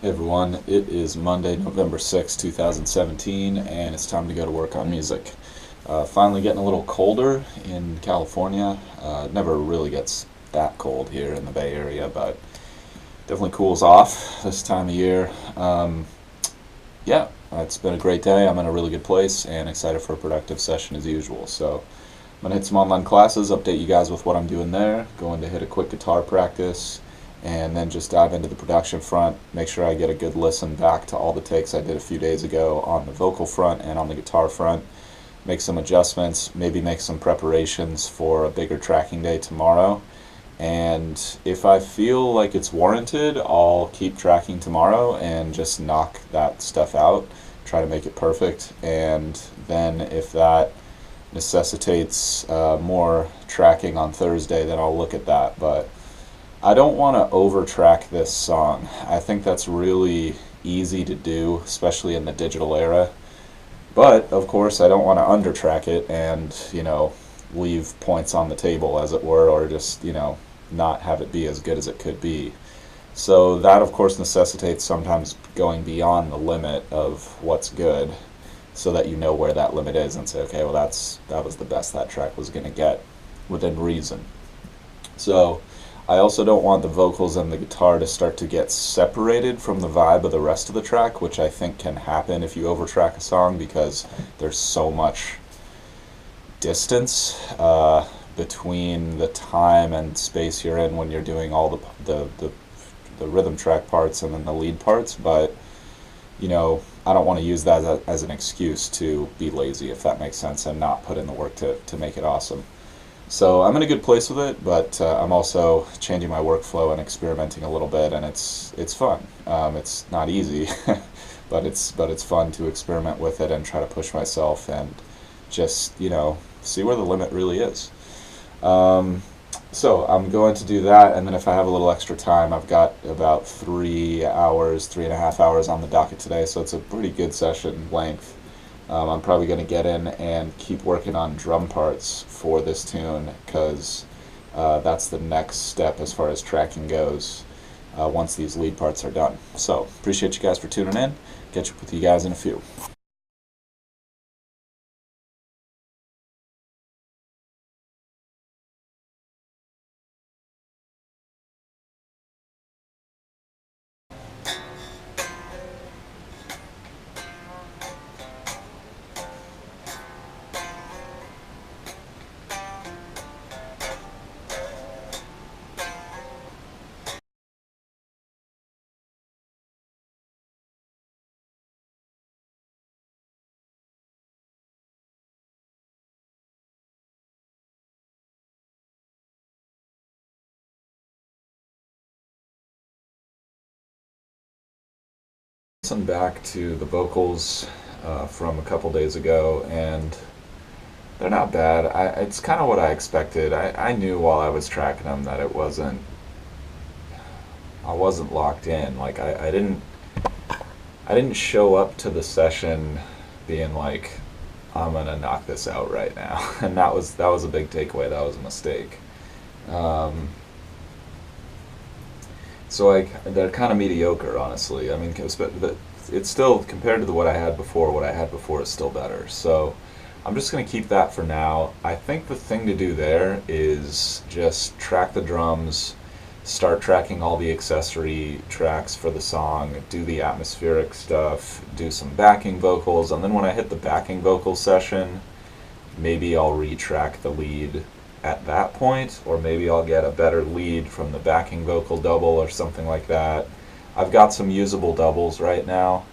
Hey everyone, it is Monday, November 6th, 2017, and it's time to go to work on music. Finally getting a little colder in California. It never really gets that cold here in the Bay Area, but definitely cools off this time of year. Yeah, it's been a great day. I'm in a really good place and excited for a productive session as usual. So I'm going to hit some online classes, update you guys with what I'm doing there, going to hit a quick guitar practice, and then just dive into the production front, make sure I get a good listen back to all the takes I did a few days ago on the vocal front and on the guitar front, make some adjustments, maybe make some preparations for a bigger tracking day tomorrow. And if I feel like it's warranted, I'll keep tracking tomorrow and just knock that stuff out, try to make it perfect. And then if that necessitates more tracking on Thursday, then I'll look at that. But I don't want to overtrack this song. I think that's really easy to do, especially in the digital era. But of course, I don't want to undertrack it and, leave points on the table, as it were, or just, not have it be as good as it could be. So that, of course, necessitates sometimes going beyond the limit of what's good, so that you know where that limit is and say, okay, well, that was the best that track was going to get within reason. So I also don't want the vocals and the guitar to start to get separated from the vibe of the rest of the track, which I think can happen if you overtrack a song because there's so much distance between the time and space you're in when you're doing all the rhythm track parts and then the lead parts. But I don't want to use that as an excuse to be lazy, if that makes sense, and not put in the work to make it awesome. So I'm in a good place with it, but I'm also changing my workflow and experimenting a little bit, and it's fun. It's not easy, but it's fun to experiment with it and try to push myself and just see where the limit really is. So I'm going to do that, and then if I have a little extra time, I've got about 3 hours, 3.5 hours on the docket today, so it's a pretty good session length. I'm probably going to get in and keep working on drum parts for this tune because that's the next step as far as tracking goes once these lead parts are done. So appreciate you guys for tuning in. Catch up with you guys in a few. Listen back to the vocals from a couple days ago, and they're not bad. It's kind of what I expected. I knew while I was tracking them that I wasn't locked in. Like I didn't show up to the session being like, I'm gonna knock this out right now, and that was a big takeaway. That was a mistake. Um, so they're kind of mediocre, honestly. I mean, it's still compared to what I had before. What I had before is still better. So I'm just gonna keep that for now. I think the thing to do there is just track the drums, start tracking all the accessory tracks for the song, do the atmospheric stuff, do some backing vocals, and then when I hit the backing vocal session, maybe I'll retrack the lead at that point, or maybe I'll get a better lead from the backing vocal double or something like that. I've got some usable doubles right now,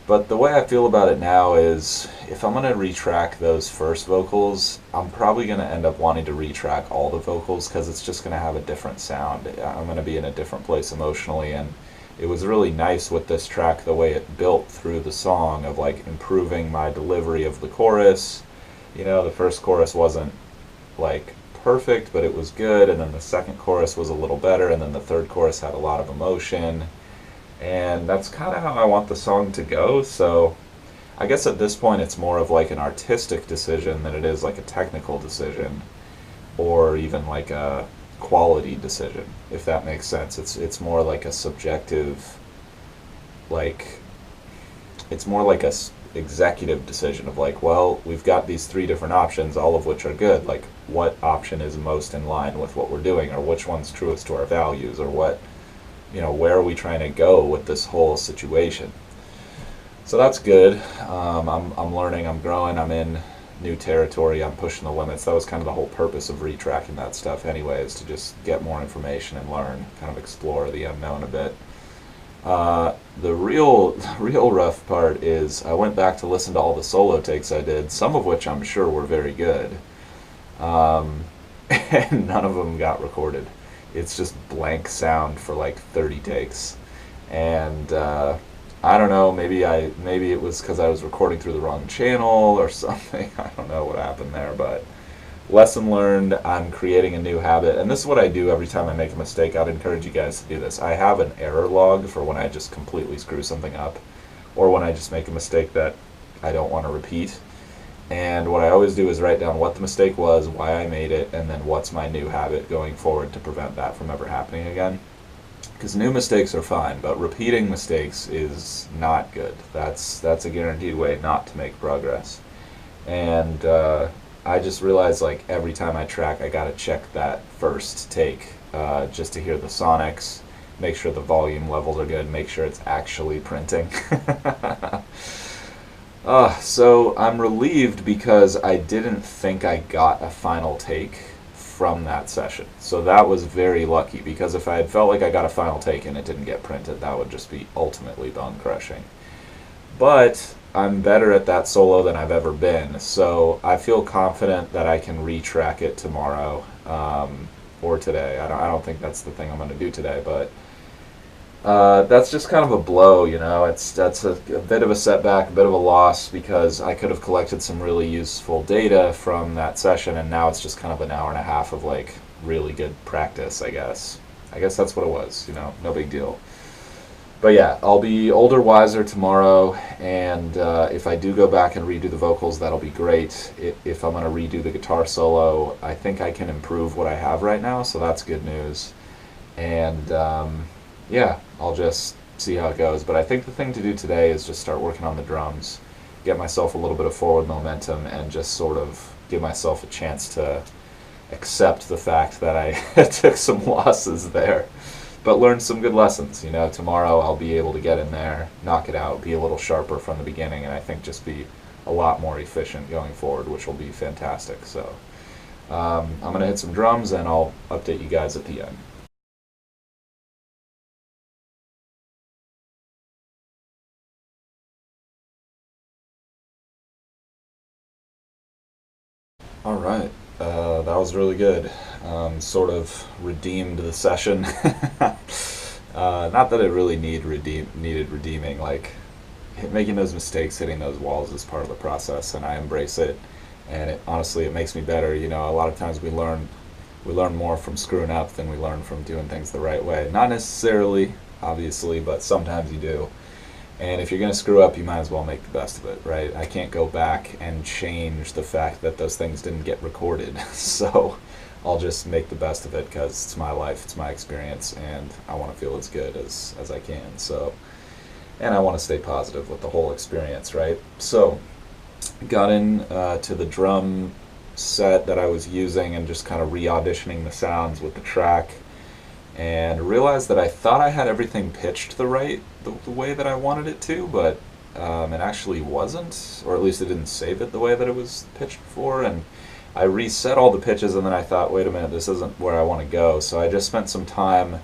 but the way I feel about it now is if I'm going to retrack those first vocals, I'm probably going to end up wanting to retrack all the vocals because it's just going to have a different sound. I'm going to be in a different place emotionally, and it was really nice with this track the way it built through the song of like improving my delivery of the chorus. The first chorus wasn't like perfect, but it was good, and then the second chorus was a little better, and then the third chorus had a lot of emotion, and that's kind of how I want the song to go. So I guess at this point it's more of like an artistic decision than it is like a technical decision or even like a quality decision, if that makes sense. It's more like a subjective like it's more like a executive decision of like, well, we've got these three different options, all of which are good. Like, what option is most in line with what we're doing, or which one's truest to our values, or what, where are we trying to go with this whole situation? So that's good. I'm learning, I'm growing, I'm in new territory, I'm pushing the limits. That was kind of the whole purpose of retracking that stuff anyway, is to just get more information and learn, kind of explore the unknown a bit. The real rough part is I went back to listen to all the solo takes I did, some of which I'm sure were very good, and none of them got recorded. It's just blank sound for like 30 takes, and I don't know. Maybe it was because I was recording through the wrong channel or something. I don't know what happened there, but lesson learned. I'm creating a new habit, and this is what I do every time I make a mistake. I'd encourage you guys to do this. I have an error log for when I just completely screw something up, or when I just make a mistake that I don't want to repeat. And what I always do is write down what the mistake was, why I made it, and then what's my new habit going forward to prevent that from ever happening again. Because new mistakes are fine, but repeating mistakes is not good. That's a guaranteed way not to make progress. And I just realized, like, every time I track, I gotta check that first take, just to hear the sonics, make sure the volume levels are good, make sure it's actually printing. So I'm relieved because I didn't think I got a final take from that session. So that was very lucky, because if I had felt like I got a final take and it didn't get printed, that would just be ultimately bone crushing. But I'm better at that solo than I've ever been, so I feel confident that I can retrack it tomorrow, or today. I don't think that's the thing I'm going to do today, but that's just kind of a blow, that's a bit of a setback, a bit of a loss, because I could have collected some really useful data from that session, and now it's just kind of an hour and a half of like really good practice, I guess. I guess that's what it was, no big deal. But yeah, I'll be older, wiser tomorrow, and if I do go back and redo the vocals, that'll be great. If I'm going to redo the guitar solo, I think I can improve what I have right now, so that's good news. And yeah, I'll just see how it goes. But I think the thing to do today is just start working on the drums, get myself a little bit of forward momentum, and just sort of give myself a chance to accept the fact that I took some losses there, but learned some good lessons. Tomorrow I'll be able to get in there, knock it out, be a little sharper from the beginning, and I think just be a lot more efficient going forward, which will be fantastic. So I'm going to hit some drums, and I'll update you guys at the end. All right, that was really good. Sort of redeemed the session. Not that it really needed redeeming. Like, making those mistakes, hitting those walls is part of the process, and I embrace it. And honestly, it makes me better. A lot of times we learn more from screwing up than we learn from doing things the right way. Not necessarily, obviously, but sometimes you do. And if you're going to screw up, you might as well make the best of it, right? I can't go back and change the fact that those things didn't get recorded. So I'll just make the best of it, because it's my life, it's my experience, and I want to feel as good as I can. So, and I want to stay positive with the whole experience, right? So got in to the drum set that I was using and just kind of re-auditioning the sounds with the track, and realized that I thought I had everything pitched the way that I wanted it to, but it actually wasn't, or at least it didn't save it the way that it was pitched before. And I reset all the pitches, and then I thought, wait a minute, this isn't where I want to go. So I just spent some time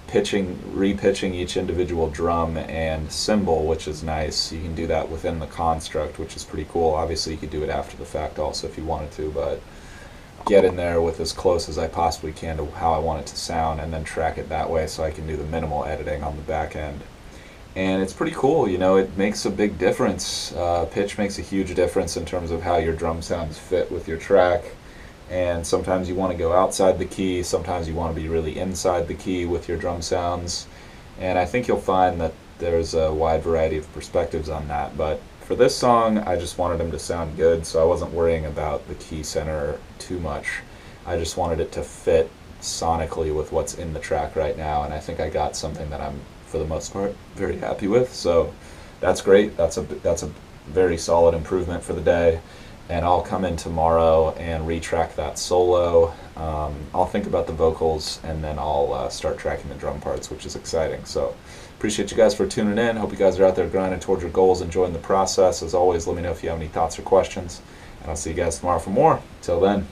repitching each individual drum and cymbal, which is nice. You can do that within the construct, which is pretty cool. Obviously you could do it after the fact also if you wanted to, but get in there with as close as I possibly can to how I want it to sound, and then track it that way so I can do the minimal editing on the back end. And it's pretty cool, it makes a big difference. Pitch makes a huge difference in terms of how your drum sounds fit with your track. And sometimes you want to go outside the key, sometimes you want to be really inside the key with your drum sounds. And I think you'll find that there's a wide variety of perspectives on that. But for this song, I just wanted them to sound good, so I wasn't worrying about the key center too much. I just wanted it to fit sonically with what's in the track right now, and I think I got something that I'm for the most part, very happy with. So that's great. That's a very solid improvement for the day. And I'll come in tomorrow and retrack that solo. I'll think about the vocals, and then I'll start tracking the drum parts, which is exciting. So appreciate you guys for tuning in. Hope you guys are out there grinding towards your goals, enjoying the process. As always, let me know if you have any thoughts or questions, and I'll see you guys tomorrow for more. Till then.